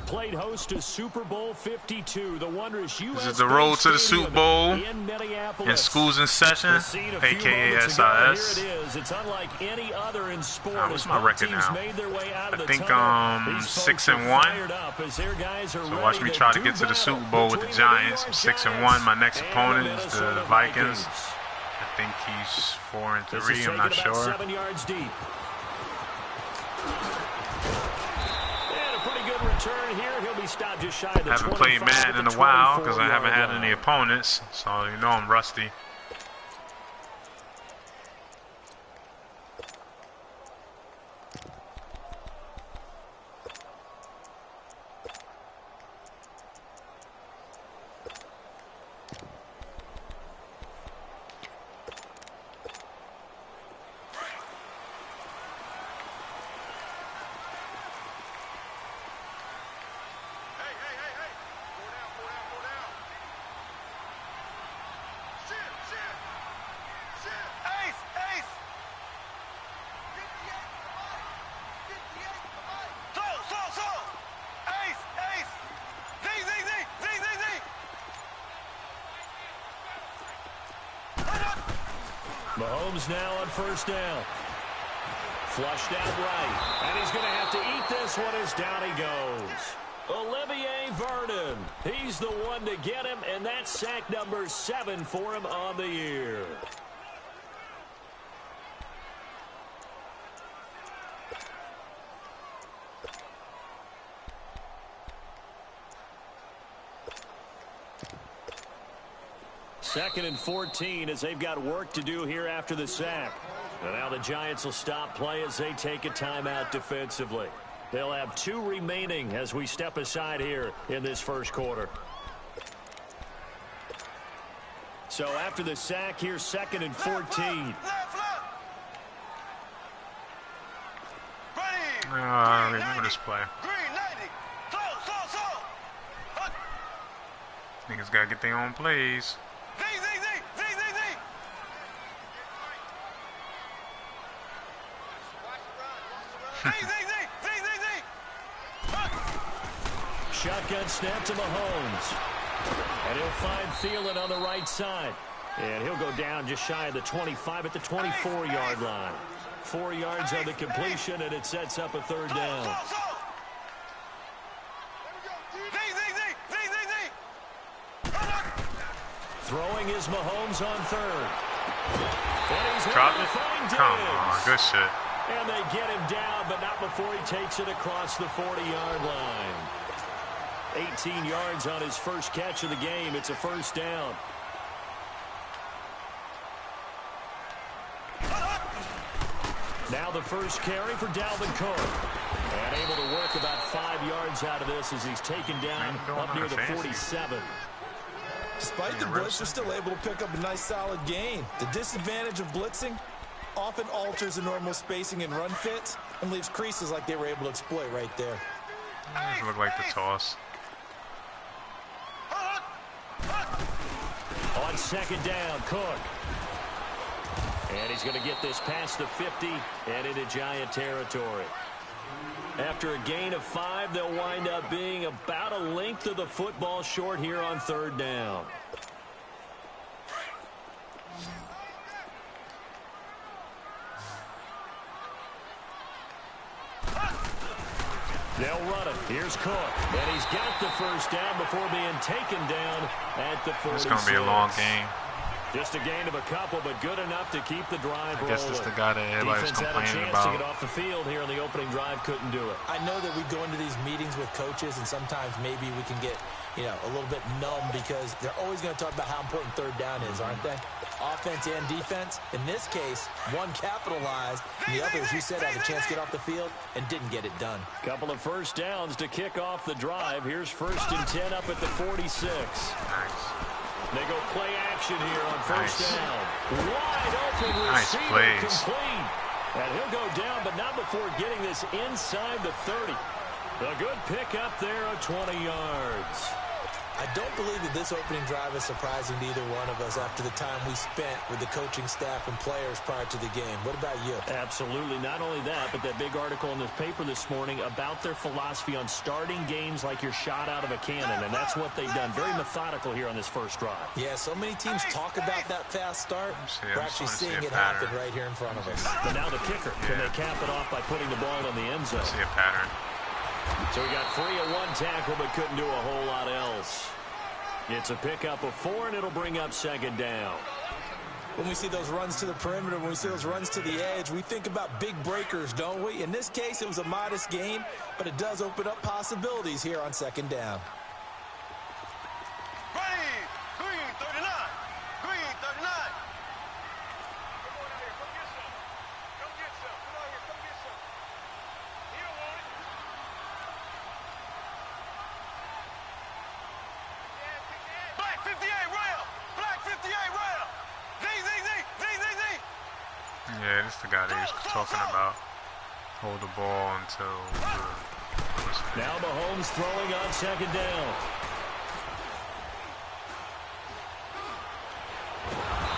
played host to Super Bowl 52. The wondrous U.S. This is the road to the Super Bowl and school's in session, aka SIS. Here it is. It's unlike any other in sport. What's my record now? I think 6-1. So watch me try to get to the Super Bowl with the Giants. I'm 6-1. My next opponent is the Vikings. I think he's 4-3. I'm not sure. 7 yards deep. And a pretty good return here. He'll be stopped just shy of the 25. Haven't played Madden in a while because I haven't had any opponents, so you know I'm rusty. Mahomes now on first down. Flushed out right. And he's going to have to eat this one as down he goes. Olivier Vernon. He's the one to get him, and that's sack number 7 for him on the year. Second and 14 as they've got work to do here after the sack. And now the Giants will stop play as they take a timeout defensively. They'll have 2 remaining as we step aside here in this first quarter. So after the sack here, second and 14. I remember this play. Niggas gotta get their own plays. Shotgun snap to Mahomes. And he'll find Thielen on the right side. And he'll go down just shy of the 25 at the 24-yard line. 4 yards on the completion, and it sets up a third down. Throwing is Mahomes on third. And he's Drop it. Come on, good shit. And they get him down, but not before he takes it across the 40-yard line. 18 yards on his first catch of the game. It's a first down. Now the first carry for Dalvin Cook. And able to work about 5 yards out of this as he's taken down up near the 47. Despite the blitz, they're still able to pick up a nice solid gain. The disadvantage of blitzing often alters the normal spacing and run fits and leaves creases like they were able to exploit right there. Look like the toss. On second down, Cook. And he's going to get this past the 50 and into Giant territory. After a gain of 5, they'll wind up being about a length of the football short here on third down. They'll run it. Here's Cook. And he's got the first down before being taken down at the 46. It's going to be a long game. Just a gain of a couple, but good enough to keep the drive rolling. I guess this is the guy that everybody's complaining about. To get off the field here in the opening drive, couldn't do it. I know that we go into these meetings with coaches, and sometimes maybe we can get, a little bit numb because they're always going to talk about how important third down is, aren't they? Offense and defense. In this case, one capitalized, and the other, as you said, had a chance to get off the field and didn't get it done. Couple of first downs to kick off the drive. Here's 1st and 10 up at the 46. Nice. They go play action here on first down. Wide open nice receiver plays. Complete. And he'll go down, but not before getting this inside the 30. A good pick up there of 20 yards. I don't believe that this opening drive is surprising to either one of us after the time we spent with the coaching staff and players prior to the game. What about you? Absolutely. Not only that, but that big article in the paper this morning about their philosophy on starting games like you're shot out of a cannon, and that's what they've done. Very methodical here on this first drive. Yeah, so many teams talk about that fast start. We're actually seeing it happen right here in front of us. But now the kicker. Can they cap it off by putting the ball in the end zone? I see a pattern. So we got 3 of 1 tackle, but couldn't do a whole lot else. It's a pickup of 4, and it'll bring up second down. When we see those runs to the perimeter, when we see those runs to the edge, we think about big breakers, don't we? In this case, it was a modest gain, but it does open up possibilities here on second down. Green 39. Green 39. Come get some. Come on here. Come get some. You don't want it. Black 58 rail. Black 58 rail. Z. Yeah, this is the guy that he's talking about. Hold the ball until Now Mahomes throwing on second down.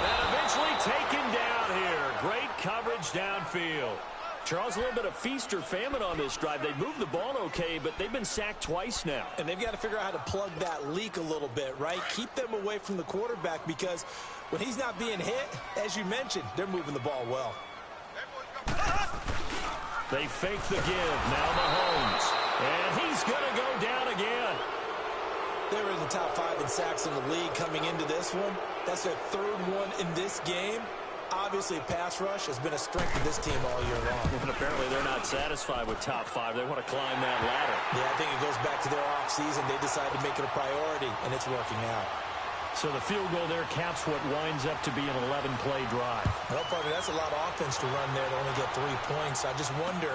And eventually taken down here. Great coverage downfield. Charles, a little bit of feast or famine on this drive. They moved the ball okay, but they've been sacked twice now. And they've got to figure out how to plug that leak a little bit, right? Keep them away from the quarterback because when he's not being hit, as you mentioned, they're moving the ball well. They fake the give. Now Mahomes. And he's going to go down again. They were in the top 5 in sacks in the league coming into this one. That's their 3rd one in this game. Obviously, pass rush has been a strength of this team all year long. And apparently they're not satisfied with top 5. They want to climb that ladder. Yeah, I think it goes back to their offseason. They decided to make it a priority, and it's working out. So the field goal there caps what winds up to be an 11-play drive. Well, partner, that's a lot of offense to run there to only get 3 points. I just wonder,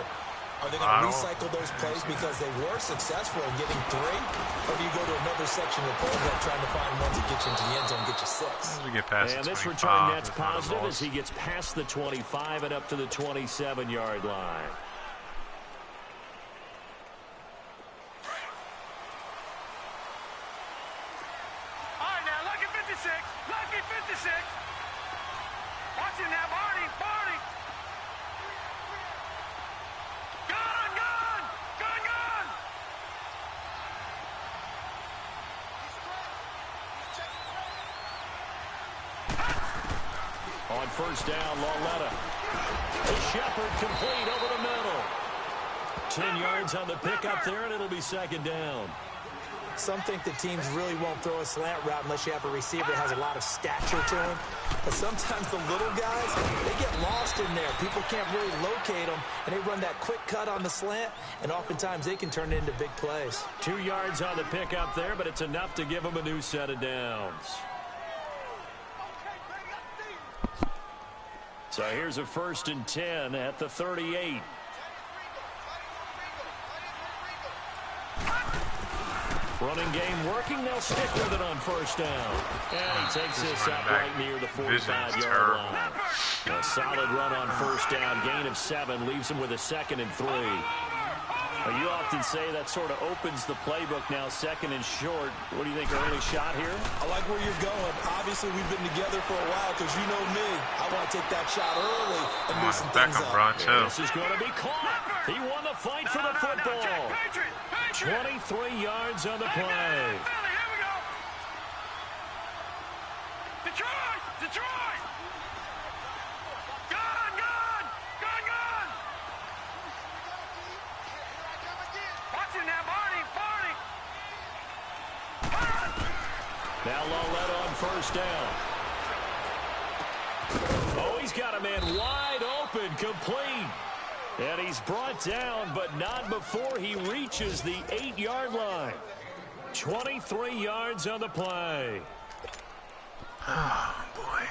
are they going to recycle those plays because they were successful in getting 3? Or do you go to another section of the playbook trying to find ones that get you into the end zone and get you 6? We get past and the this 25, return net's positive as he gets past the 25 and up to the 27-yard line. All right, now, lucky 56. Lucky 56. Watch it now, Barney. Barney. Gun. On first down, Lauletta. To Shepard, complete over the middle. 10 yards on the pickup there, and it'll be second down. Some think that teams really won't throw a slant route unless you have a receiver that has a lot of stature to him. But sometimes the little guys, they get lost in there. People can't really locate them, and they run that quick cut on the slant, and oftentimes they can turn it into big plays. 2 yards on the pickup there, but it's enough to give them a new set of downs. So here's a 1st and 10 at the 38. Running game working. They'll stick with it on first down. And he takes this up right near the 45-yard line. A solid run on first down. Gain of 7 leaves him with a 2nd and 3. Now, you often say that sort of opens the playbook now, 2nd and short. What do you think, early shot here? I like where you're going. Obviously, we've been together for a while because you know me. I want to take that shot early and do some things up. This is going to be caught. He won the fight for the football. 23 yards on the play. Here we go. Detroit. Gun. Watch it now, Barney. Now Lauletta on first down. Oh, he's got a man wide open, complete. And he's brought down, but not before he reaches the 8-yard line. 23 yards on the play. Oh, boy.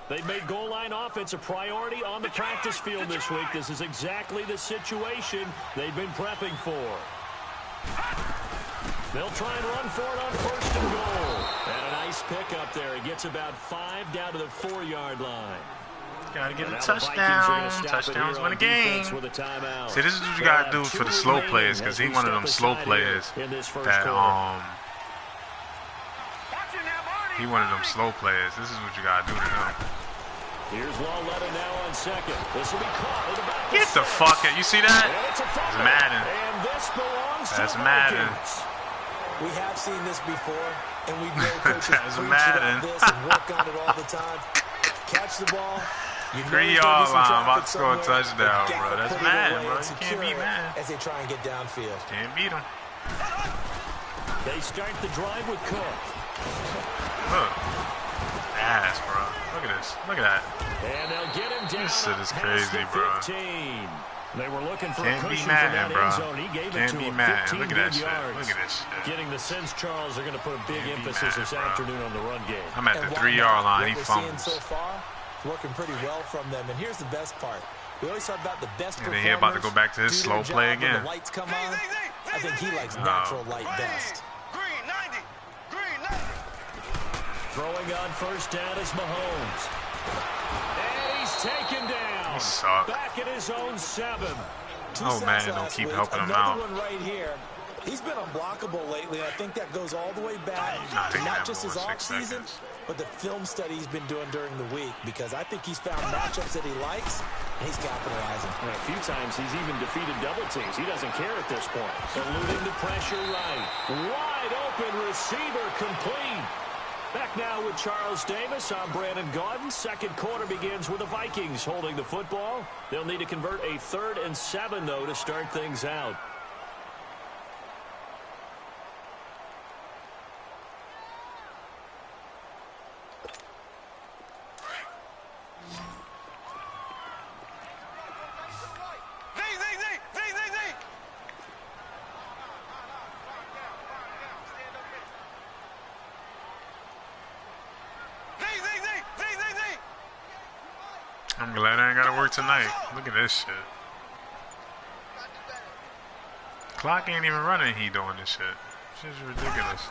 They've made goal line offense a priority on the practice field this week. This is exactly the situation they've been prepping for. They'll try and run for it on 1st and goal. And a nice pickup there. He gets about 5 down to the 4-yard line. Gotta get a touchdown. Touchdowns win a game. See, this is what you gotta do for the slow players, because he's one of them slow players that he one of them slow players. This is what you gotta do to him. Here's Lawletta now on second. This will be caught in the back. Get the fuck out. You see that? It's Madden. And this belongs That's to the Madden. Vikings. We have seen this before, and we know coaches That's preach Madden. about this and work on it all the time. Catch the ball. You know 3-yard line, traffic about to score a somewhere, touchdown, you bro. gotta That's put it Madden, away bro. and You can't secure beat it Madden. as they try and get downfield. Can't beat him. They start the drive with Cook. Look. Ass, bro. Look at this. Look at that. And they'll get him down. This shit is past crazy, the bro. 15. They were looking for Can't a be cushion Madden, from that bro. end zone. He gave Can't it to be him. Madden. 15 Look at that good shit. yards. Look at this shit. Getting the sense Charles are going to put a big Can't be emphasis Madden, this bro. afternoon on the run game. I'm at the And 3-yard line. He what we're seeing fumbles. so far, working pretty well from them. And here's the best part. We always talk about the best And performers. then he about to go back to his do their slow play job when again. the lights come on. I think he likes natural light best. Green 90. Green 90. Throwing on first down is Mahomes. And he's taken down. He sucked. Back at his own 7. Oh, man, don't keep helping him out. Another one right here. He's been unblockable lately. I think that goes all the way back Not to taking not that just more his than 6 offseason, seconds. but the film study he's been doing during the week, because I think he's found matchups that he likes, and he's capitalizing. And a few times he's even defeated double teams. He doesn't care at this point. Eluding the pressure right. Wide open receiver complete. Back now with Charles Davis. I'm Brandon Gaudin. Second quarter begins with the Vikings holding the football. They'll need to convert a 3rd and 7, though, to start things out. I'm glad I ain't got to work tonight. Look at this shit. Clock ain't even running. He doing this shit. This is ridiculous.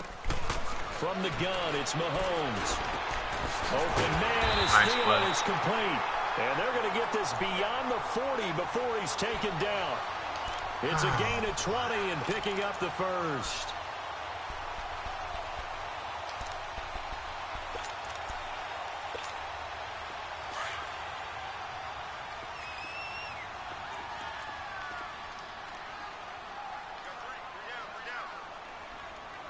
From the gun, it's Mahomes. Open man is Nice stealing. play. It's complete. And they're going to get this beyond the 40 before he's taken down. It's a gain of 20 and picking up the first.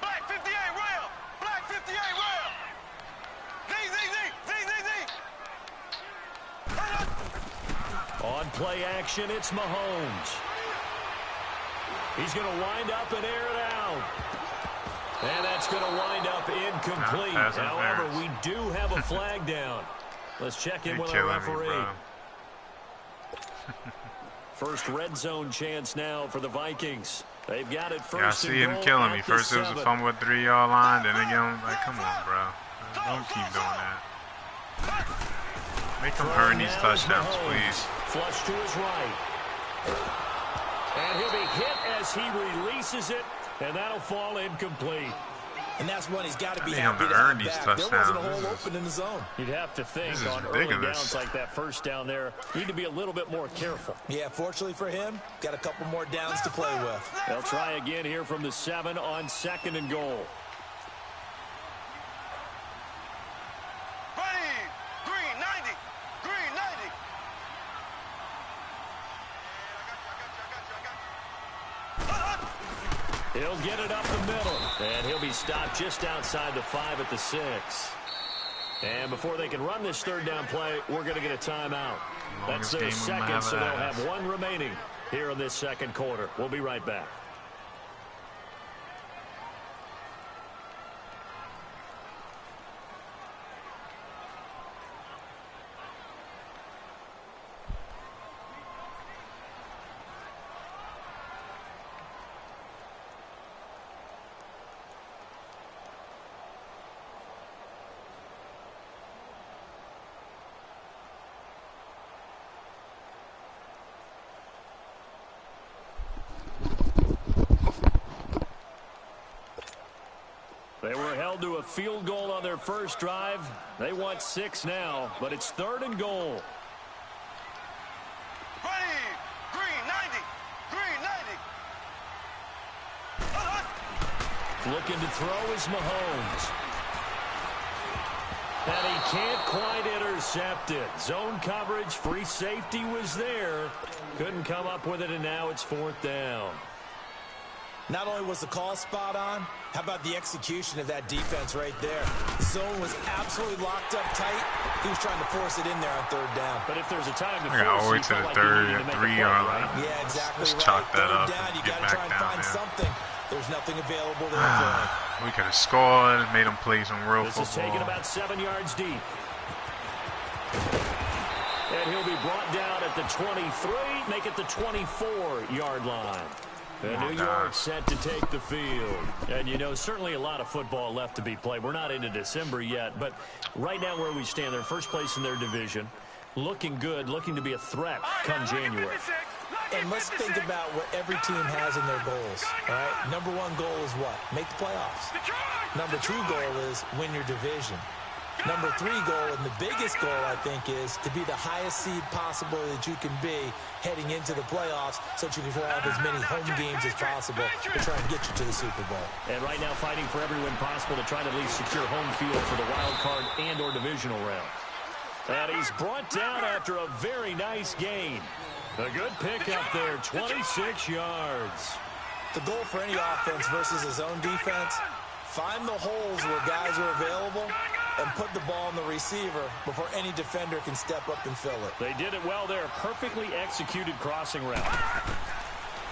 Black 58 rail. Black 58 rail. On play action, it's Mahomes. He's going to wind up and air it out. And that's going to wind up incomplete. However, we do have a flag down. Let's check in with our referee. First red zone chance now for the Vikings. They've got it first. Yeah, I see him killing me. First it was a fumble at 3-yard line, then again, like, come on, bro. Don't keep doing that. Make him earn these touchdowns, please. Flush to his right. And he'll be hit as he releases it, and that'll fall incomplete. And that's when he's got to be happy happy to to earn have these back. There wasn't a touchdowns. hole open in the zone. You'd have to think This is on early ridiculous. downs like that first down there, you need to be a little bit more careful. Yeah, fortunately for him, got a couple more downs to play with. They'll try again here from the 7 on 2nd and goal. Ready. Green 90. Green 90. He'll get it up the middle, and he'll be stopped just outside the 5 at the 6. And before they can run this third down play, we're going to get a timeout. That's their second, so they'll have one remaining here in this second quarter. We'll be right back. They were held to a field goal on their first drive. They want 6 now, but it's 3rd and goal. Looking to throw is Mahomes. And he can't quite intercept it. Zone coverage, free safety was there. Couldn't come up with it, and now it's 4th down. Not only was the call spot on, how about the execution of that defense right there? The zone was absolutely locked up tight. He was trying to force it in there on 3rd down. But if there's a time to I got all the way to the 3-yard line. Yeah, exactly right. Let's chalk that up. Down, you Get got to try back and down find there. something. There's nothing available there for him. We could have scored, made him play some real This football. is taken about 7 yards deep. And he'll be brought down at the 23, make it the 24-yard line. And New York set to take the field. And, you know, certainly a lot of football left to be played. We're not into December yet, but right now where we stand, they're first place in their division. Looking good, looking to be a threat come January. And let's think about what every team has in their goals, all right? Number 1 goal is what? Make the playoffs. Number 2 goal is win your division. Number 3 goal, and the biggest goal, I think, is to be the highest seed possible that you can be heading into the playoffs so that you can have as many home games as possible to try and get you to the Super Bowl. And right now fighting for every win possible to try to at least secure home field for the wild card and or divisional round. And he's brought down after a very nice gain. A good pick up there, 26 yards. The goal for any offense versus his own defense, find the holes where guys are available and put the ball on the receiver before any defender can step up and fill it. They did it well there. Perfectly executed crossing route.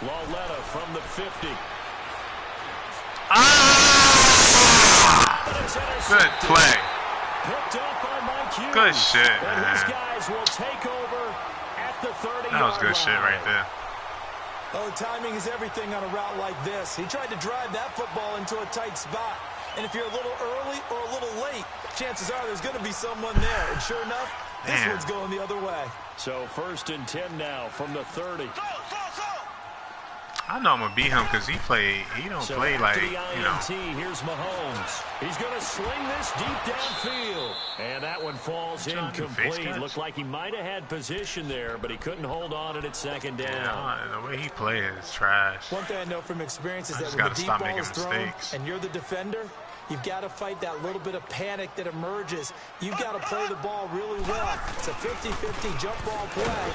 Lauletta from the 50. Good play. Picked up by Mike Hughes. Good shit, and man. these guys will take over at the 30-yard line. That was good shit right there. Oh, timing is everything on a route like this. He tried to drive that football into a tight spot. And if you're a little early or a little late, chances are there's going to be someone there. And sure enough, this one's going the other way. So 1st and 10 now from the 30. I know I'm going to beat him because he don't play like, you know. Here's Mahomes. He's going to sling this deep downfield. And that one falls incomplete. Looked like he might have had position there, but he couldn't hold on it at 2nd down. Yeah, the way he plays is trash. One thing I know from experience is that just when the gotta deep stop ball making is thrown mistakes. and you're the defender, you've got to fight that little bit of panic that emerges. You've got to play the ball really well. It's a 50-50 jump ball play.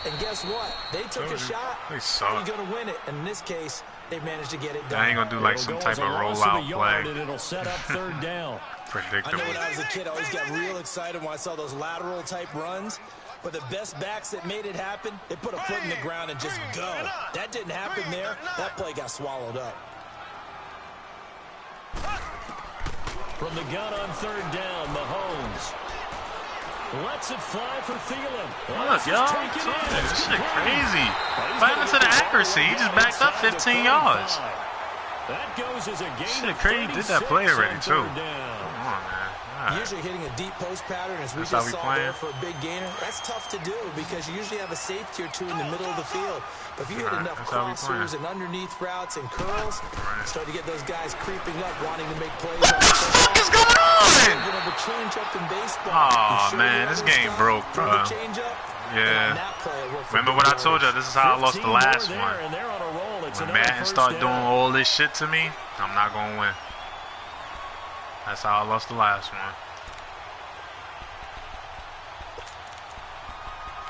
And guess what? They took a shot. They How are you suck. going to win it? And in this case, they managed to get it done. I ain't going to do like some type of rollout play. And it'll set up 3rd down. I Predictable. know when I was a kid, I always got real excited when I saw those lateral type runs. But the best backs that made it happen, they put a foot in the ground and just go. That didn't happen there. That play got swallowed up. From the gun on 3rd down, Mahomes lets it fly for Thielen. Look, y'all. This shit crazy. What happened to the accuracy? He just backed up 15 yards. That goes as a gain. Shit, crazy. Did that play already, too. Come on, man. All right. Usually hitting a deep post pattern, as we That's how just we saw playing? there for a big gainer, that's tough to do because you usually have a safety or two in the middle of the field. But if you hit enough That's how we crossers playing. and underneath routes and curls, start to get those guys creeping up, wanting to make plays. What the fuck is going on? You know, the change up in baseball. Aw, man, this game broke, bro. Yeah. Remember what I told you? This is how I lost the last one. When Madden start doing all this shit to me, I'm not going to win. That's how I lost the last one.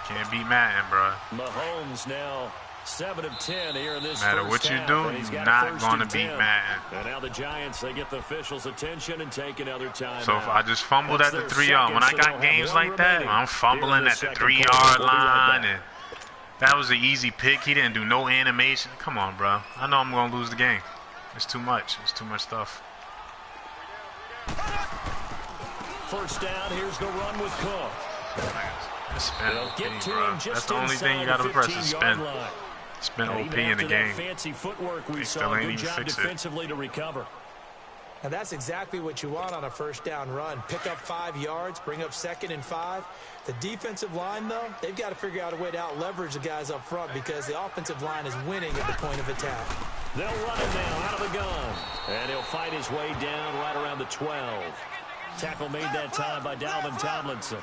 Can't beat Madden, bro. Mahomes now 7 of 10 here in this No matter what you do, you're not going to beat Madden. And now the Giants, they get the officials' attention and take another time. So if I just fumbled at the 3-yard, when I got games like that, when I'm fumbling at the 3-yard line, and that was an easy pick. He didn't do no animation. Come on, bro. I know I'm going to lose the game. It's too much. It's too much stuff. 1st down, here's the run with Cook. Spin They'll OP, get to bro. him just That's the only thing you got to press is spin. Spin OP in the game. Fancy footwork we They saw. still ain't Good even job fix it. defensively to recover. And that's exactly what you want on a 1st down run. Pick up 5 yards, bring up 2nd and 5. The defensive line, though, they've got to figure out a way to out-leverage the guys up front because the offensive line is winning at the point of attack. They'll run it now out of the gun. And he'll fight his way down right around the 12. Tackle made that time by Dalvin Tomlinson.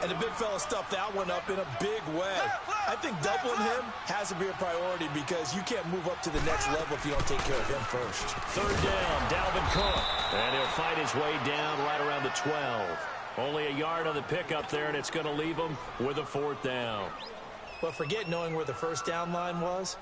And the big fella stuffed that one up in a big way. I think doubling him has to be a priority because you can't move up to the next level if you don't take care of him first. Third down, Dalvin Cook. And he'll fight his way down right around the 12. Only a yard on the pickup there, and it's going to leave him with a 4th down. But forget knowing where the first down line was.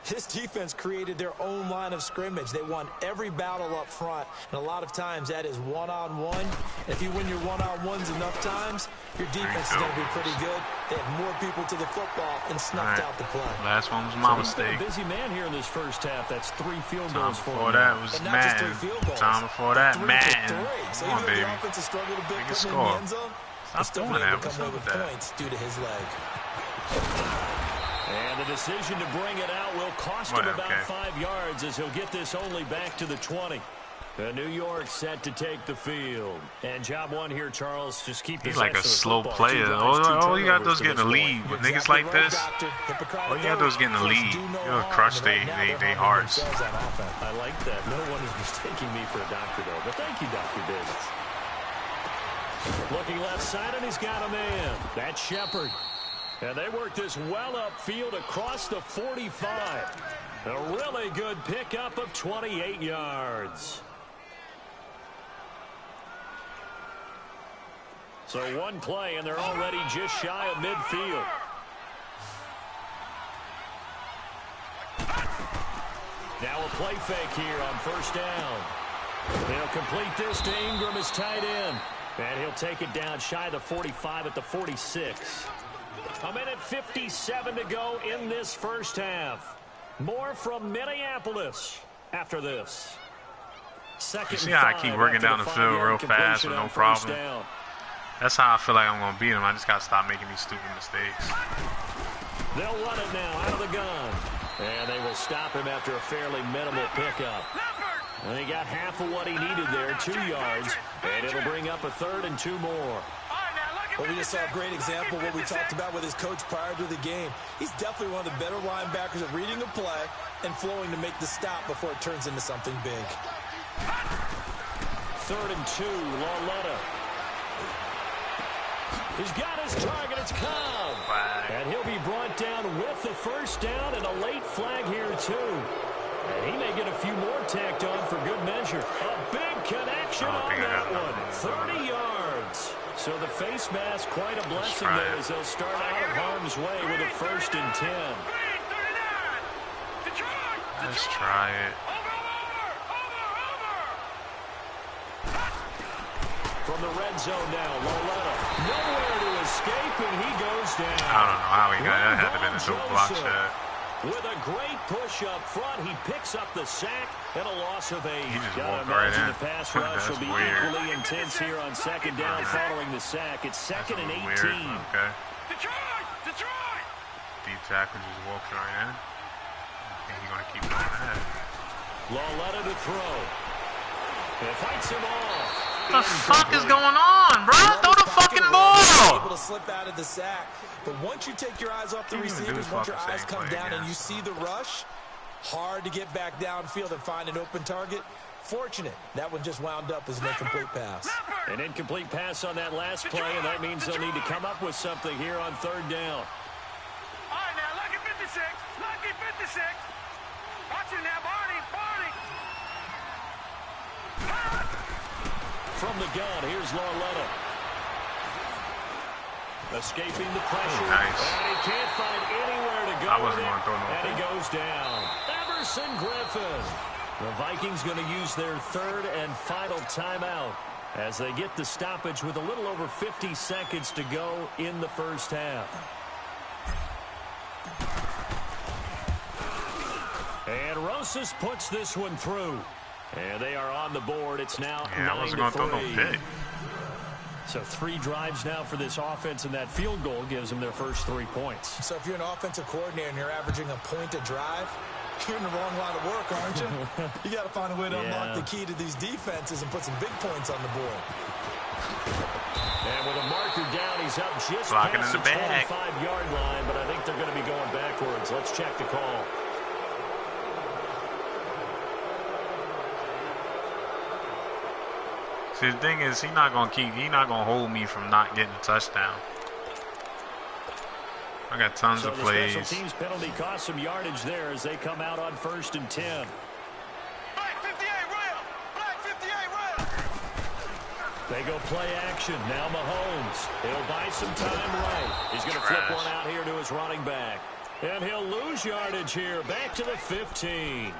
This defense created their own line of scrimmage. They won every battle up front, and a lot of times that is one-on-one. If you win your one-on-ones enough times, your defense is going to be pretty good. They have more people to the football and snuffed out the play. Last one was my mistake. He's been a busy man here in this first half. That's 3 field goals for him. Before that was Madden. Time before that, Madden. So Come on, baby. The offense has struggled a bit Make a putting score. in the end zone. Stop doing that. What's up with that? Points due to his leg. And the decision to bring it out will cost him about 5 yards as he'll get this only back to the 20. New York set to take the field. And job one here, Charles, just keep He's like a slow player. All you got to do is get in the lead. With niggas like this, all you got to do is get in the lead. You'll crush they hearts. I like that. No one is mistaking me for a doctor, though. But thank you, Dr. Davis. Looking left side, and he's got a man. That's Shepard. And they work this well upfield across the 45. A really good pickup of 28 yards. So one play, and they're already just shy of midfield. Now a play fake here on first down. They'll complete this to Ingram as tight end. And he'll take it down shy of the 45 at the 46. A minute 57 to go in this first half. More from Minneapolis after this. You see how I keep working down the field real fast with no problem? That's how I feel like I'm going to beat him. I just got to stop making these stupid mistakes. They'll run it now out of the gun. And they will stop him after a fairly minimal pickup. And he got half of what he needed there, 2 yards. And it'll bring up a 3rd and 2 more. Well, we just saw a great example of what we talked about with his coach prior to the game. He's definitely one of the better linebackers at reading a play and flowing to make the stop before it turns into something big. 3rd and 2, Lauletta. He's got his target, it's Cobb. And he'll be brought down with the first down and a late flag here, too. And he may get a few more tacked on for good measure. A big connection on that one. 30 yards. So the face mask, quite a blessing there as they'll start out of harm's way with a 1st and 10. Let's try it. From the red zone now, Lauletta. Nowhere to escape, and he goes down. I don't know how he got that. Had to been a dope block shot. With a great push up front, he picks up the sack and a loss of 8. He just walked right in. The pass rush will be equally intense here on 2nd down following the sack. It's 2nd and 18. Okay. Deep tackle just walks right in. I think he's going to keep doing that. Lauletta to throw. It fights him off. What the fuck is going on, bro? Throw the fucking ball! Able to slip out of the sack, but once you take your eyes off the receivers, once your eyes come down and you see the rush, hard to get back downfield and find an open target. Fortunate that one just wound up as an incomplete pass. An incomplete pass on that last play, and that means they'll need to come up with something here on 3rd down. All right, now, lucky 56. Lucky 56. Watch it now, Barney. From the gun, here's Lauletta. Escaping the pressure. Nice. And he can't find anywhere to go. I wasn't going to throw no. And he goes down. Everson Griffin. The Vikings going to use their 3rd and final timeout as they get the stoppage with a little over 50 seconds to go in the first half. And Rosas puts this one through. And they are on the board. It's now 9-3. So 3 drives now for this offense, and that field goal gives them their first 3 points. So if you're an offensive coordinator and you're averaging a point a drive, you're in the wrong line of work, aren't you? You got to find a way to unlock the key to these defenses and put some big points on the board. And with a marker down, he's up just blocking past in the the bag. 25-yard line, but I think they're going to be going backwards. Let's check the call. See, the thing is, he's not gonna hold me from not getting a touchdown. I got tons of plays. The special teams penalty cost some yardage there as they come out on 1st and 10. Black 58 rail. Black 58 rail. They go play action. Now Mahomes. He'll buy some time right. He's going to flip one out here to his running back. And he'll lose yardage here. Back to the 15.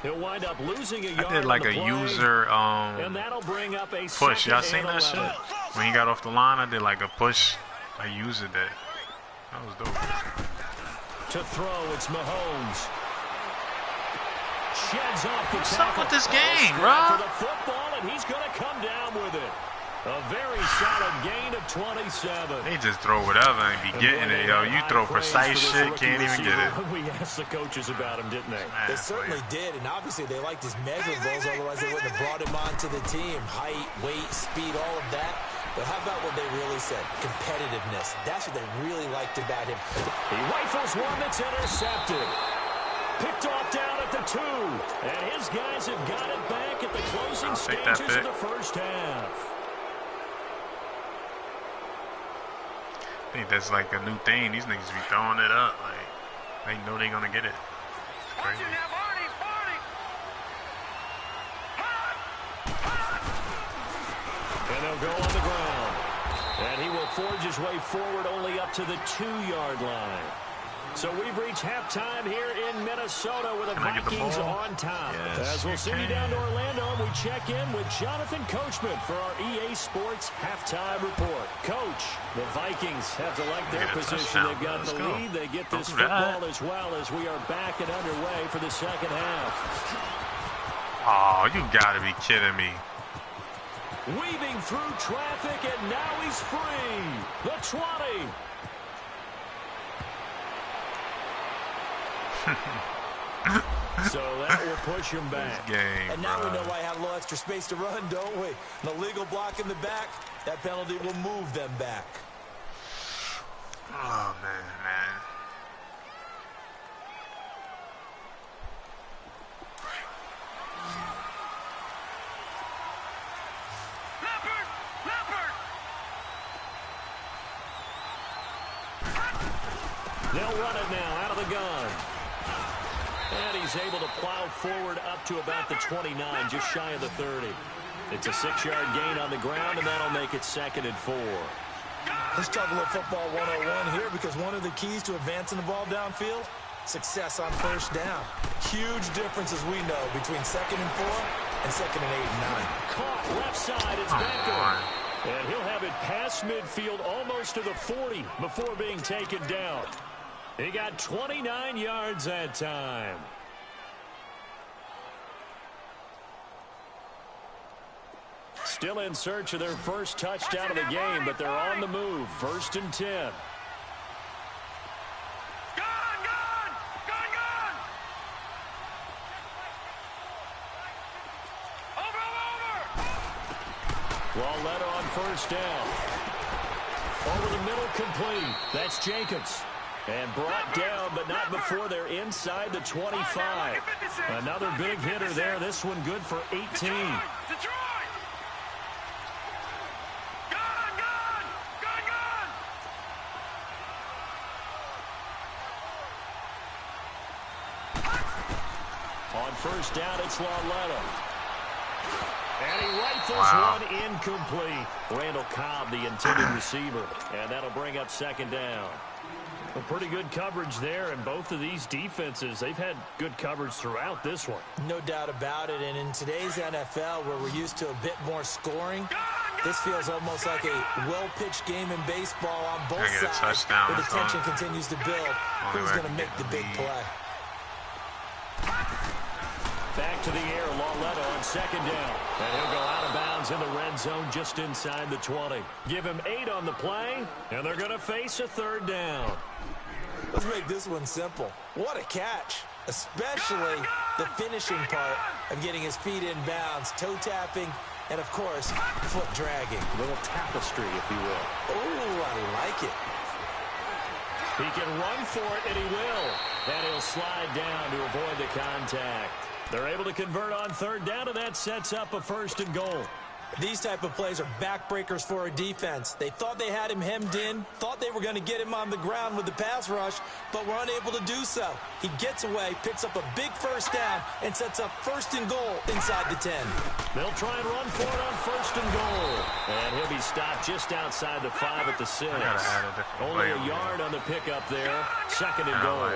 He'll wind up losing a yard. I did like a user and that'll bring up a push. Y'all seen that shit? When he got off the line, I did like a push. I used it. That was dope. To throw, it's Mahomes. Sheds off the What's up with this game, bro? For the football, and he's going to come down with it. A very solid gain of 27. They just throw whatever and be getting it, yo. You throw precise shit, can't even get it. We asked the coaches about him, didn't they? They certainly did, and obviously they liked his measurables, otherwise they wouldn't have brought him onto the team. Height, weight, speed, all of that. But how about what they really said? Competitiveness. That's what they really liked about him. He rifles one that's intercepted. Picked off down at the 2. And his guys have got it back at the closing stages of the first half. I think that's like a new thing. These niggas be throwing it up. Like, they know they gonna get it. Watch it now, Barney. And they'll go on the ground. And he will forge his way forward only up to the 2-yard line. So we've reached halftime here in Minnesota with the Vikings on top. Yes, as we'll send you down to Orlando, and we check in with Jonathan Coachman for our EA Sports Halftime Report. Coach, the Vikings have to like their position. They've got the lead. They get this football as well as we are back and underway for the second half. Oh, you gotta be kidding me. Weaving through traffic, and now he's free. The 20. So that will push him back. Game, and now we know why I had a little extra space to run, don't we? An illegal block in the back, that penalty will move them back. Oh, man. They'll run it now out of the gun. And he's able to plow forward up to about the 29, just shy of the 30. It's a 6-yard gain on the ground, and that'll make it 2nd and 4. Let's talk a little football 101 here, because one of the keys to advancing the ball downfield, success on first down. Huge difference, as we know, between 2nd and 4 and 2nd and 8 and 9. Caught left side, it's Becker. And he'll have it past midfield almost to the 40 before being taken down. He got 29 yards that time. Still in search of their first touchdown of the game, but they're on the move. 1st and 10. Lauletta on 1st down. Over the middle, complete. That's Jacobs. And brought down, but not before they're inside the 25. Another big hitter there. This one good for 18. On 1st down, it's Lauletta. And he rifles one incomplete. Randall Cobb, the intended receiver. And that'll bring up 2nd down. Well, pretty good coverage there, and both of these defenses, they've had good coverage throughout this one. No doubt about it, and in today's NFL, where we're used to a bit more scoring, this feels almost like a well-pitched game in baseball on both sides, where the tension continues to build. Who's going to make the big play? Back to the air, Lauletta on 2nd down. And he'll go out of bounds in the red zone just inside the 20. Give him 8 on the play, and they're going to face a 3rd down. Let's make this one simple. What a catch, especially the finishing part of getting his feet in bounds, toe tapping, and, of course, foot dragging. A little tapestry, if you will. Oh, I like it. He can run for it, and he will. And he'll slide down to avoid the contact. They're able to convert on 3rd down, and that sets up a 1st and goal. These type of plays are backbreakers for a defense. They thought they had him hemmed in, thought they were going to get him on the ground with the pass rush, but were unable to do so. He gets away, picks up a big first down, and sets up 1st and goal inside the 10. They'll try and run for it on 1st and goal. And he'll be stopped just outside the 5 at the 6. Only a yard on the pickup there. 2nd and goal.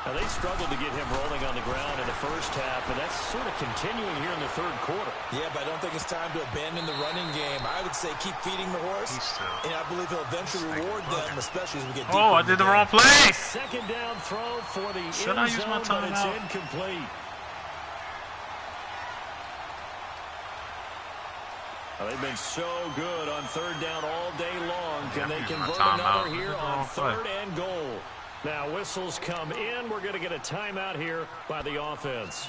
Now, they struggled to get him rolling on the ground in the first half, and that's sort of continuing here in the 3rd quarter. Yeah, but I don't think it's time to abandon the running game. I would say keep feeding the horse, and I believe he'll eventually reward them, especially as we get deeper. Oh, I did the wrong play. 2nd down throw for the end Should I use my zone, but it's timeout? incomplete. Well, they've been so good on 3rd down all day long. Can they convert another here on 3rd and goal? Now, whistles come in. We're going to get a timeout here by the offense.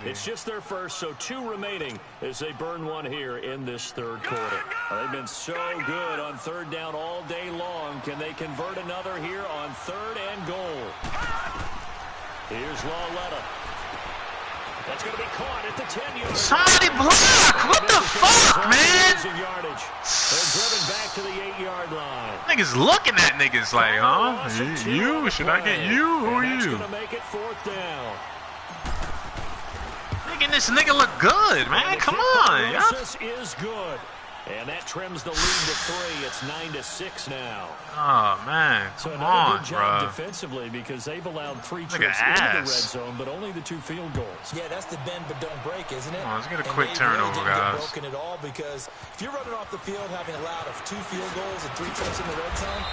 It's just their first, so 2 remaining as they burn one here in this 3rd quarter. Well, they've been so good on 3rd down all day long. Can they convert another here on 3rd and goal? Here's Lawletta. That's going to be caught at the 10-yard. Somebody block! What the fuck, man? They're driven back to the 8-yard line. Niggas looking at niggas like, huh? You? Should I get you? Who are you? Going to make it 4th down. Making this nigga look good, man. Come on, yeah. This is good. And that trims the lead to 3. It's 9-6 now. Oh, man. Come on, good job bro. defensively because they've allowed 3 trips into the red zone, but only the 2 field goals. Yeah, that's the bend but don't break, isn't it? Oh, let's get a quick turnover, really guys. Get broken at all because if you're running off the field having allowed 2 field goals and 3 trips in the red zone,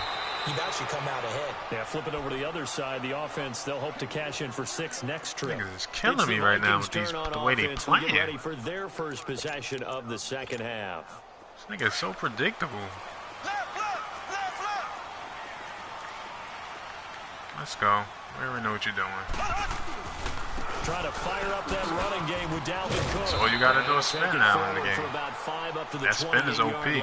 you've actually come out ahead. Yeah, flipping over to the other side, the offense, they'll hope to cash in for 6 next trip. Niggas is killing me right now with the way they playing. Ready for their first possession of the 2nd half. This nigga is so predictable. Let's go. We already know what you're doing. Trying to fire up that running game with Dalvin Cook. So all you got to do is spin now in the game. About 5 up to the that spin is OP.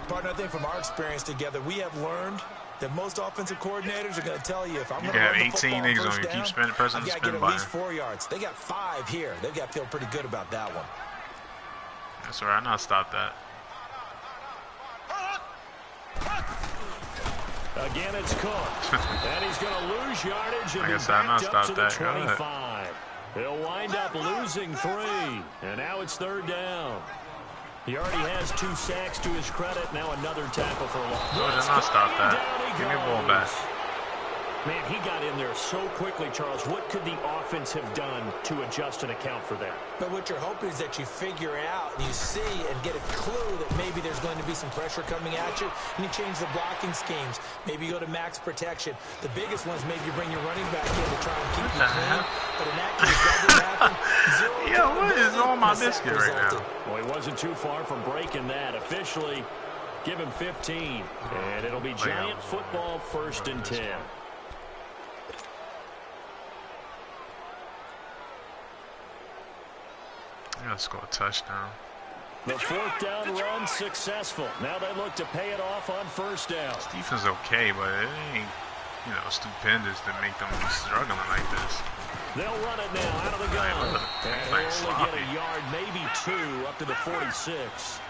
Partner, I think from our experience together, we have learned that most offensive coordinators are going to tell you if I'm going to have run the 18 football niggas first on you. down, Keep spinning, pressing the I've got spin to get button. at least 4 yards. They got 5 here. They've got to feel pretty good about that one. That's all right. I'll stop that. Again, it's Cook. And he's going to lose yardage and be backed up to the 25. He'll wind up losing 3. And now it's 3rd down. He already has 2 sacks to his credit. Now another tackle for a loss. Go ahead and I'll stop that. Give me the ball back. Man, he got in there so quickly, Charles. What could the offense have done to adjust and account for that? But what you're hoping is that you figure out and you see and get a clue that maybe there's going to be some pressure coming at you, and you change the blocking schemes. Maybe you go to max protection. The biggest ones, maybe you bring your running back in to try and keep you clean. But in that case, that didn't happen. Yo, what is on my biscuit right now? Well, he wasn't too far from breaking that. Officially, give him 15. And it'll be Giant football 1st and 10. Let's score a touchdown. The 4th down run successful. Now they look to pay it off on 1st down. This defense is okay, but it ain't, you know, stupendous to make them struggling like this. They'll run it now out of the gun. And they'll only get a yard, maybe 2, up to the 46.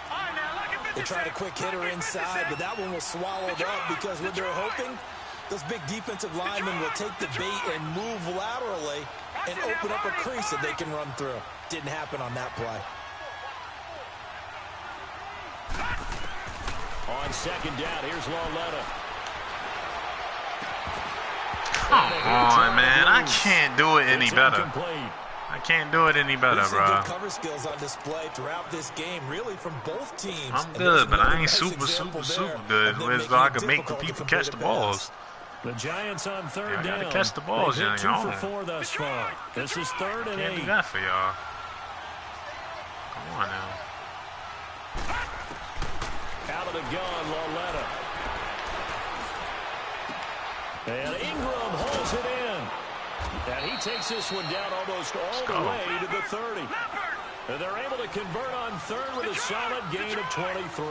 They tried a quick hitter inside, but that one was swallowed up because what they're hoping, those big defensive linemen will take the bait and move laterally and open up a crease that they can run through. Didn't happen on that play. On 2nd down, here's Lawletta. Come on, man. I can't do it any better. I can't do it any better, bro. Good cover skills on display throughout this game, really from both teams. I'm good, but I ain't super good. Whereas I can make the people catch the balls. The Giants on 3rd down. Gotta catch the balls, They've hit 2 for y'all. 4 thus far. This is 3rd and 8. Can't do that for y'all. Come on now. Out of the gun, Lawletta. And Ingram holds it in. And he takes this one down almost all the way to the 30. And they're able to convert on 3rd with a solid gain of 23.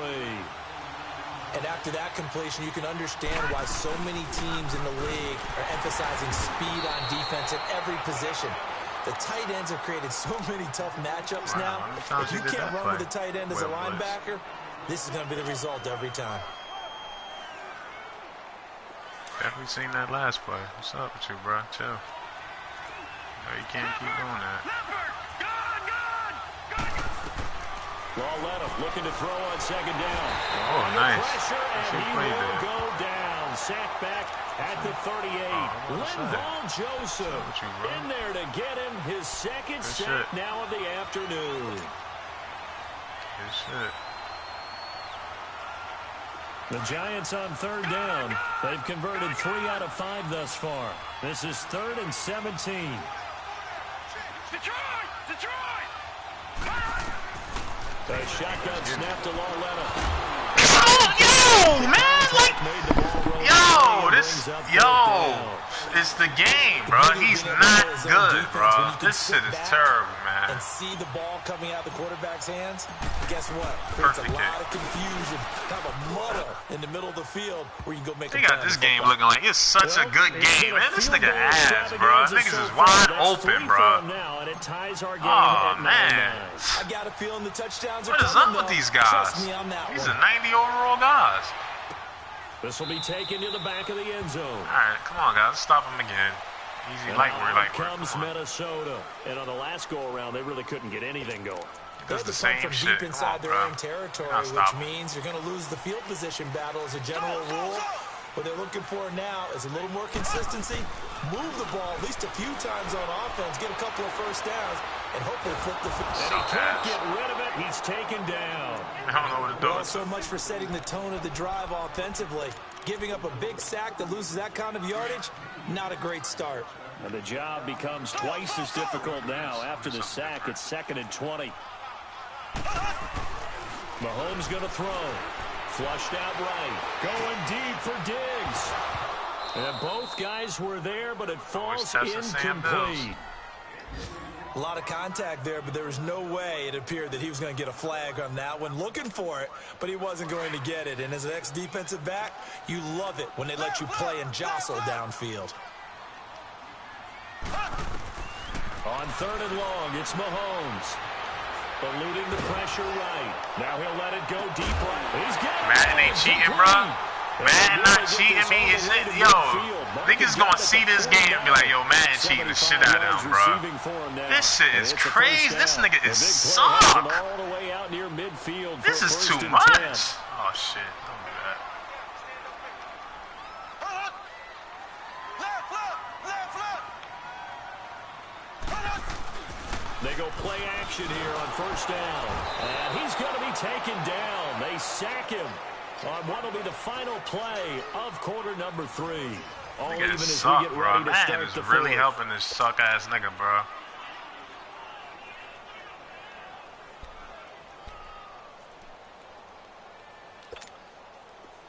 And after that completion, you can understand why so many teams in the league are emphasizing speed on defense at every position. The tight ends have created so many tough matchups now. If you can't run with a tight end as a linebacker, this is going to be the result every time. Definitely seen that last play. What's up with you, bro? Chill. No, you can't keep doing that. Lawletta looking to throw on second down. Oh, nice. Pressure, and he will there. go down. Sacked back at the 38. Linval Joseph in there to get him his second sack now of the afternoon. Good shit. The Giants on third down. They've converted 3 out of 5 thus far. This is 3rd and 17. Detroit! The shotgun snap to Lawletta. Yo, man, like, it's the game, bro. He's not good, bro. This shit is terrible, man. And see the ball coming out of the quarterback's hands? Guess what? There's a lot of confusion, kind of a muddle in the middle of the field where you can go make a play. They got this game looking like it's such a good game. Man, this nigga ass, bro. This niggas is wide open, bro. Oh, man. I got a feeling the touchdowns are what is up with these guys? These are 90 overall guys. This will be taken to the back of the end zone. All right, come on, guys. Stop him again. Easy, light work. Comes Minnesota. And on the last go-around, they really couldn't get anything going. Does the same from shit. Deep inside their own territory, which means you're going to lose the field position battle as a general rule. What they're looking for now is a little more consistency, move the ball at least a few times on offense, get a couple of first downs, and hopefully flip the field. And he can't get rid of it. He's taken down. I don't know what to do. Well, so much for setting the tone of the drive offensively. Giving up a big sack that loses that kind of yardage, not a great start. And the job becomes twice as difficult now. After the sack, it's 2nd and 20. Mahomes going to throw. Flushed out right. Going deep for Diggs. And both guys were there, but it falls incomplete. A lot of contact there, but there was no way it appeared that he was going to get a flag on that one. Looking for it, but he wasn't going to get it. And as an ex-defensive back, you love it when they let you play and jostle downfield. On 3rd and long, it's Mahomes. Eluding the pressure right. Now he'll let it go deep right. He's getting Madden ain't cheating, bro. Madden not cheating me. Is it? Yo, niggas gonna see this game and be like, yo, Madden cheating the shit out of him, bro. This shit is crazy. This nigga is suck. This is too much. Oh, shit. Don't do that. They go play action here on 1st down. And he's going to be taken down. They sack him on what will be the final play of quarter number 3. All even as we get ready to start the 4th. Really helping this suck-ass nigga, bro.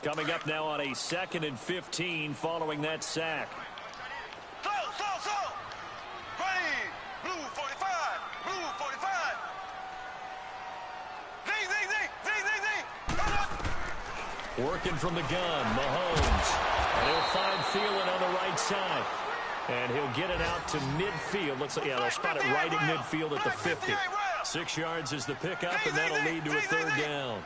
Coming up now on a 2nd and 15 following that sack. Working from the gun, Mahomes. And he'll find Thielen on the right side. And he'll get it out to midfield. Looks like, yeah, they'll spot it right at midfield at the 50. 6 yards is the pickup, and that'll lead to a 3rd down.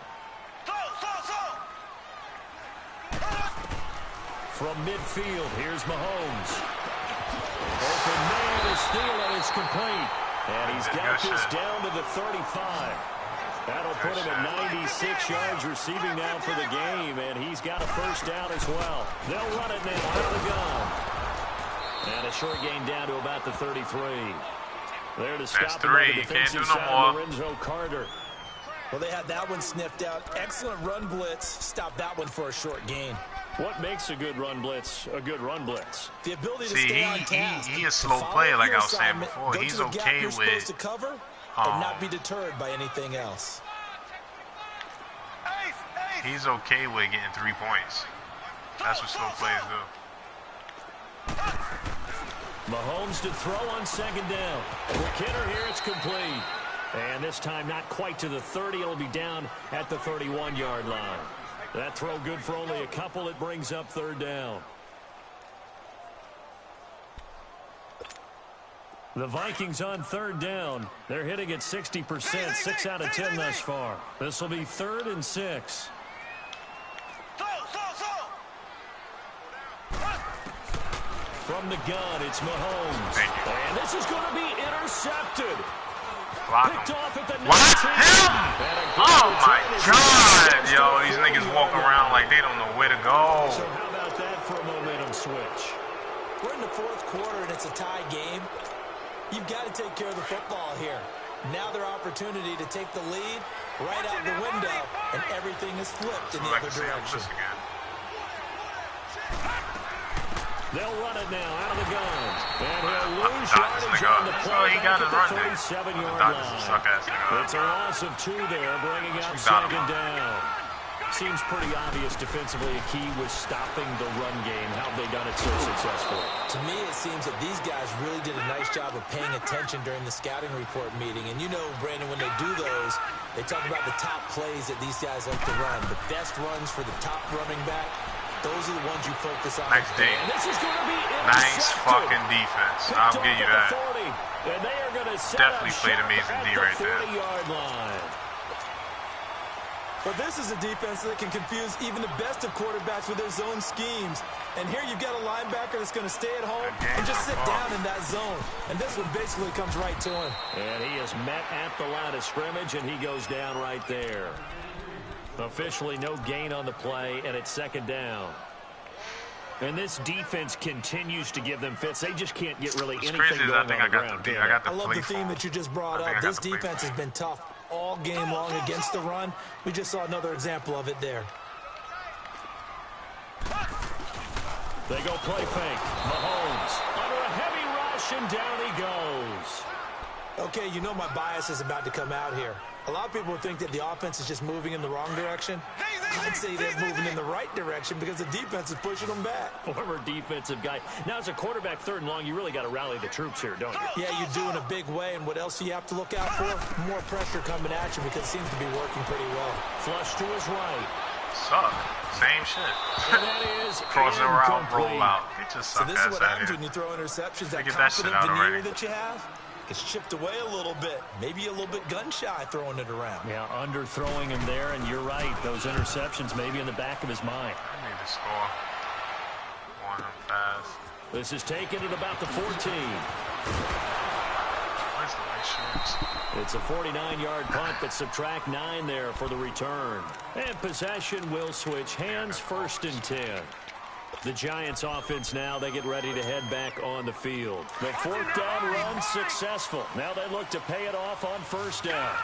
From midfield, here's Mahomes. Open man is Thielen. It's complete. And he's got this down to the 35. That'll put him at 96 yards receiving now for the game, and he's got a 1st down as well. They'll run it now out of the gun. And a short gain down to about the 33. There to stop him on the defensive side, Lorenzo Carter. Well, they had that one sniffed out. Excellent run blitz. Stop that one for a short gain. What makes a good run blitz a good run blitz? The ability to stay on task. He a slow player, like I was saying before. He's okay with to cover and not be deterred by anything else. He's okay with getting 3 points. That's what slow players do. Mahomes to throw on 2nd down. Quick hitter here, it's complete. And this time not quite to the 30. It'll be down at the 31-yard line. That throw good for only a couple. It brings up 3rd down. The Vikings on third down. They're hitting at 60%, 6 out of 10 thus far. This will be 3rd and 6. From the gun, it's Mahomes. And this is going to be intercepted. Picked off at the 19. Oh, my God. Yo, these niggas walk around like they don't know where to go. So how about that for a momentum switch? We're in the 4th quarter, and it's a tie game. You've got to take care of the football here. Now their opportunity to take the lead right out the window, and everything is flipped in the other direction. They'll run it now out of the gun. And he'll lose yardage on the play he got at his the run 37-yard line. It's a loss of 2 there, bringing out 2nd down. Seems pretty obvious defensively a key was stopping the run game. How have they done it so successfully? To me, it seems that these guys really did a nice job of paying attention during the scouting report meeting. And you know, Brandon, when they do those, they talk about the top plays that these guys like to run. The best runs for the top running back. Those are the ones you focus on. Nice D. This is going to be nice fucking defense. I'll give you that. And they are going to definitely played amazing D right there. 40-yard line. But this is a defense that can confuse even the best of quarterbacks with their zone schemes. And here you've got a linebacker that's going to stay at home and just sit down in that zone. And this one basically comes right to him. And he is met at the line of scrimmage, and he goes down right there. Officially no gain on the play, and it's 2nd down. And this defense continues to give them fits. They just can't get really anything going on the ground. I love the theme that you just brought up. This defense has been tough all game long against the run. We just saw another example of it there. They go play fake. Mahomes under a heavy rush, and down he goes. Okay, you know my bias is about to come out here. A lot of people think that the offense is just moving in the wrong direction. I'd say they're moving in the right direction because the defense is pushing them back. Former defensive guy. Now, as a quarterback, 3rd and long, you really got to rally the troops here, don't you? Yeah, you do in a big way. And what else do you have to look out for? More pressure coming at you because it seems to be working pretty well. Flush to his right. Suck. Same shit. And that is crossover out, roll out. It just sucks. So this is what happens when you throw interceptions. That confident veneer that you have gets chipped away a little bit. Maybe a little bit gun-shy throwing it around. Yeah, underthrowing him there, and you're right. Those interceptions maybe in the back of his mind. I need to score. One pass. This is taken at about the 14. Where's the white shorts? It's a 49-yard punt, but subtract 9 there for the return. And possession will switch hands, 1st and 10. The Giants offense now, they get ready to head back on the field. The 4th down run successful. Now they look to pay it off on 1st down.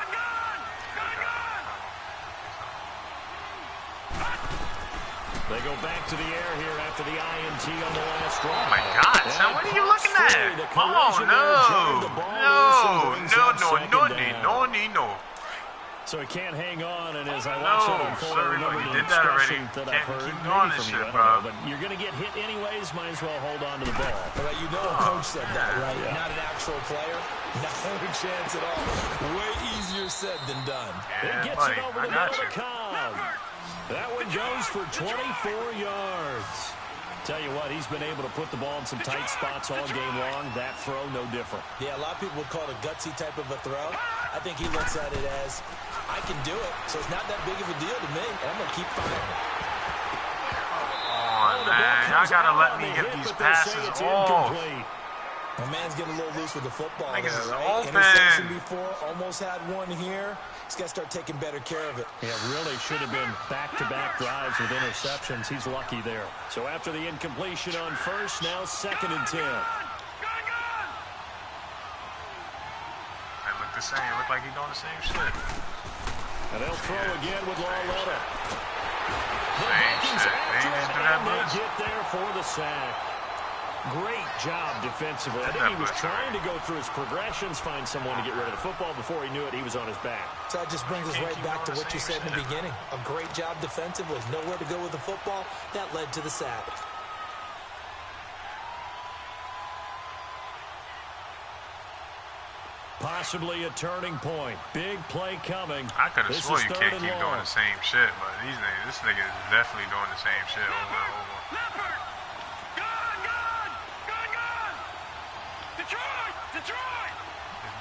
They go back to the air here after the INT on the last drive. Oh, my God, son, what are you looking at? No. So he can't hang on, and as I watch it unfold, I remember the expression that I've heard maybe from you, I don't know, but you're going to get hit anyways, might as well hold on to the ball. But you know a coach said that, right? Yeah. Not an actual player. Not a chance at all. Way easier said than done. Yeah, it gets it over the middle of Cobb. That one goes for 24 yards. Tell you what, he's been able to put the ball in some tight spots all game long. That throw, no different. Yeah, a lot of people would call it a gutsy type of a throw. I think he looks at it as, I can do it, so it's not that big of a deal to me, and I'm going to keep firing. Oh, man, y'all got to let me get these passes off. My man's getting a little loose with the football there, right? Interception before, almost had one here. He's got to start taking better care of it. Yeah, really should have been back-to-back drives with interceptions. He's lucky there. So after the incompletion on 1st, now 2nd and 10. They look the same. Look like he's doing the same shit. And they'll throw again with Lawletta. Same shit. They get there for the sack. Great job defensively. I think he was trying to go through his progressions, find someone to get rid of the football. Before he knew it, he was on his back. So that just brings us right back to what you said in the beginning. A great job defensively. Nowhere to go with the football. That led to the sack. Possibly a turning point. Big play coming. I could have swore you can't keep doing the same shit, but this nigga is definitely doing the same shit over and over. Detroit!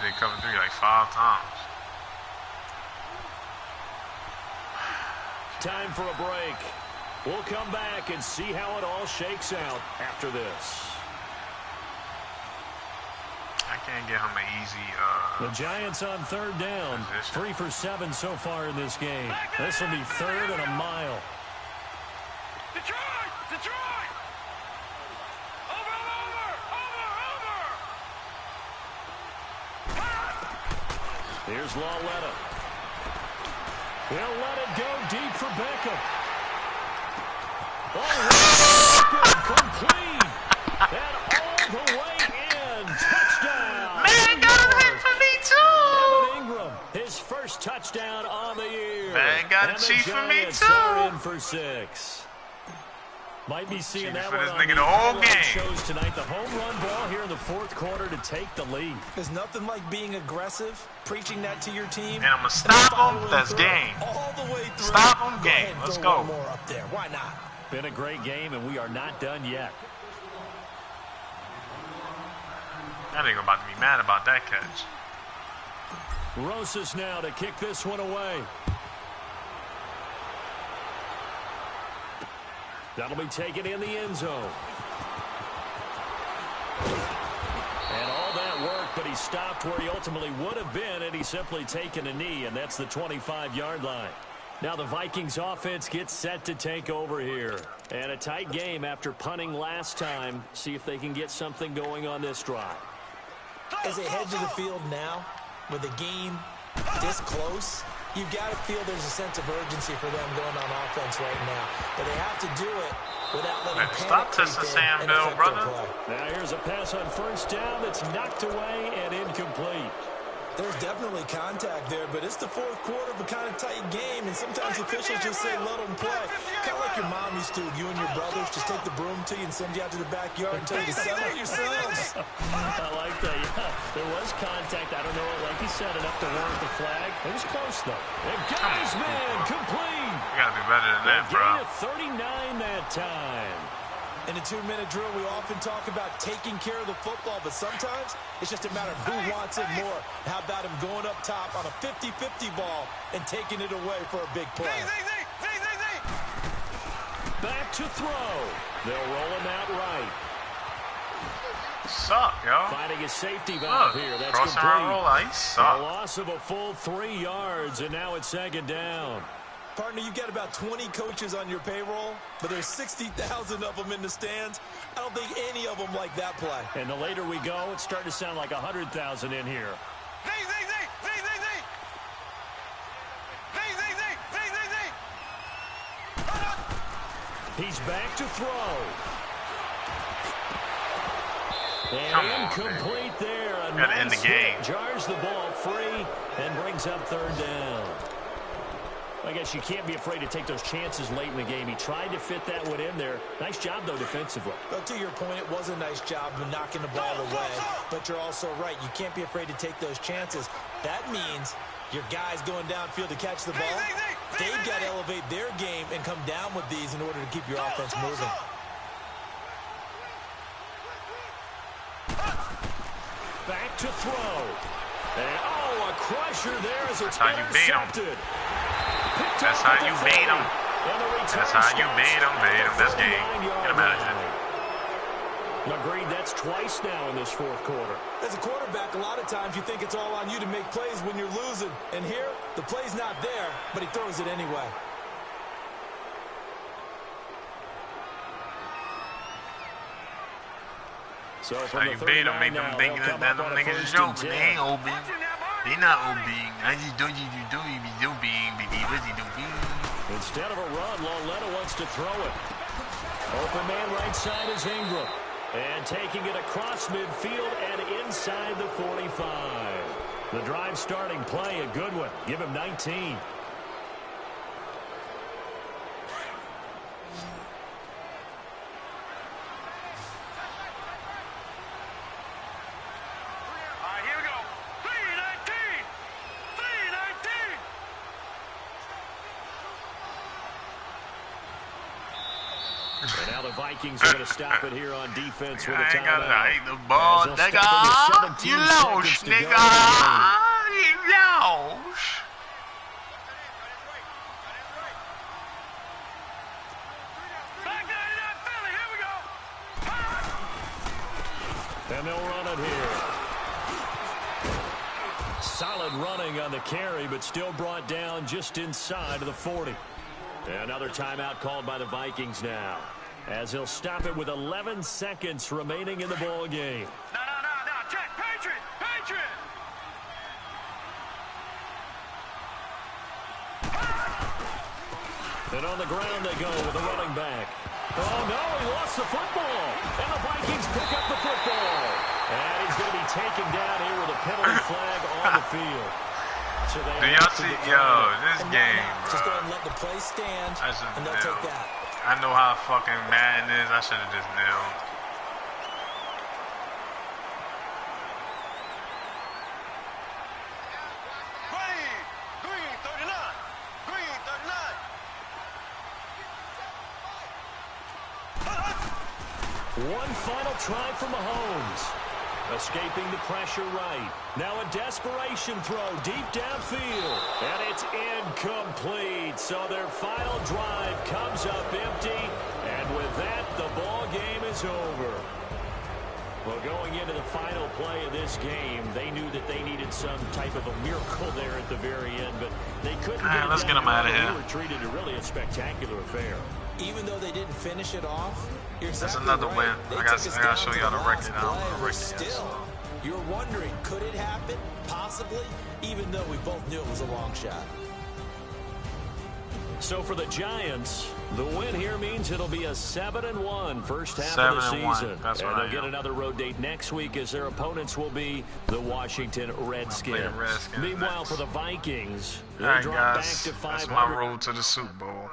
did cover 3 like 5 times. Time for a break. We'll come back and see how it all shakes out after this. I can't get him an easy the Giants on third down. Position. 3 for 7 so far in this game. This will be 3rd and a mile. Detroit! Detroit! Over! Here's Lawletta. He'll let it go deep for Beckham. Oh, complete. And all the way in. Touchdown. Man got a hit for me too. Evan Ingram, his first touchdown on the year. Man got a cheat for me too. Are in for 6. Might be seeing that for one this on nigga the the whole game. shows tonight. The home run ball here in the 4th quarter to take the lead. There's nothing like being aggressive, preaching that to your team. And I'm going to stop him. That's game. All the way through. Stop him, game. Let's go. One more up there. Why not? Been a great game, and we are not done yet. That nigga about to be mad about that catch. Rosas now to kick this one away. That'll be taken in the end zone. And all that work, but he stopped where he ultimately would have been, and he's simply taken a knee, and that's the 25-yard line. Now the Vikings offense gets set to take over here. And a tight game after punting last time. See if they can get something going on this drive. As they head to the field now, with the game this close, you've got to feel there's a sense of urgency for them going on offense right now. But they have to do it without letting panic stop testing Sam Bell, brother. Now here's a pass on first down that's knocked away and incomplete. There's definitely contact there, but it's the 4th quarter of a kind of tight game, and sometimes officials just say let them play. Kind of like your mom used to. You and your brothers just take the broom to you and send you out to the backyard and tell you to settle it yourselves. I like that, yeah. There was contact. I don't know, like you said, enough to warrant the flag. It was close, though. And Guy's man complete. You got to do better than that, bro. Gain of 39 that time. In a 2-minute drill, we often talk about taking care of the football, but sometimes it's just a matter of who wants it more. How about him going up top on a 50-50 ball and taking it away for a big play? Back to throw. They'll roll him out right. Suck, yo. Finding a safety valve here. That's crossing complete. roll, I suck. A loss of a full 3 yards, and now it's 2nd down. Partner, you've got about 20 coaches on your payroll, but there's 60,000 of them in the stands. I don't think any of them like that play. And the later we go, it's starting to sound like 100,000 in here. He's back to throw. And incomplete there. A gotta end the game. Jars the ball free and brings up 3rd down. I guess you can't be afraid to take those chances late in the game. He tried to fit that one in there. Nice job, though, defensively. Well, to your point, it was a nice job of knocking the ball away. But you're also right. You can't be afraid to take those chances. That means your guys going downfield to catch the ball, they've got to elevate their game and come down with these in order to keep your offense moving. Back to throw. And, oh, a crusher there as it's intercepted. That's how you beat him. That's how you beat him, man. This game. Get him out of here. Agreed, that's twice now in this 4th quarter. As a quarterback, a lot of times you think it's all on you to make plays when you're losing. And here, the play's not there, but he throws it anyway. So that's how you beat him. Make them think that them niggas is joking. They ain't OB. They not OB. I just do you do you be doing. Instead of a run, Lawletta wants to throw it. Open man right side is Ingram. And taking it across midfield and inside the 45. The drive starting play, a good one. Give him 19. And now the Vikings are going to stop it here on defense with a timeout. I ain't the ball, nigga. You lost, nigga. You lost. And they'll run it here. Solid running on the carry, but still brought down just inside of the 40. Another timeout called by the Vikings now, as he'll stop it with 11 seconds remaining in the ball game. No. Check. Patriot. And on the ground they go with the running back. Oh, no, he lost the football. And the Vikings pick up the football. And he's going to be taken down here with a penalty flag on the field. So do y'all see, this game, bro. Just go ahead and let the play stand, and they'll take that. I know how fucking Madden is. I should have just nailed. One final try for Mahomes. Escaping the pressure right. Now a desperation throw deep downfield. And it's incomplete. So their final drive comes up empty. And with that, the ball game is over. Well, going into the final play of this game, they knew that they needed some type of a miracle there at the very end, but they couldn't get it. Let's get them out of here. They were treated to really a spectacular affair. Even though they didn't finish it off, that's another win. I gotta show y'all the record now. Still, you're wondering, could it happen? Possibly, even though we both knew it was a long shot. So for the Giants, the win here means it'll be a 7-1 first half of the season. That's and they'll get another road date next week as their opponents will be the Washington Redskins. Meanwhile, for the Vikings, they drop back to 500. That's my road to the Super Bowl.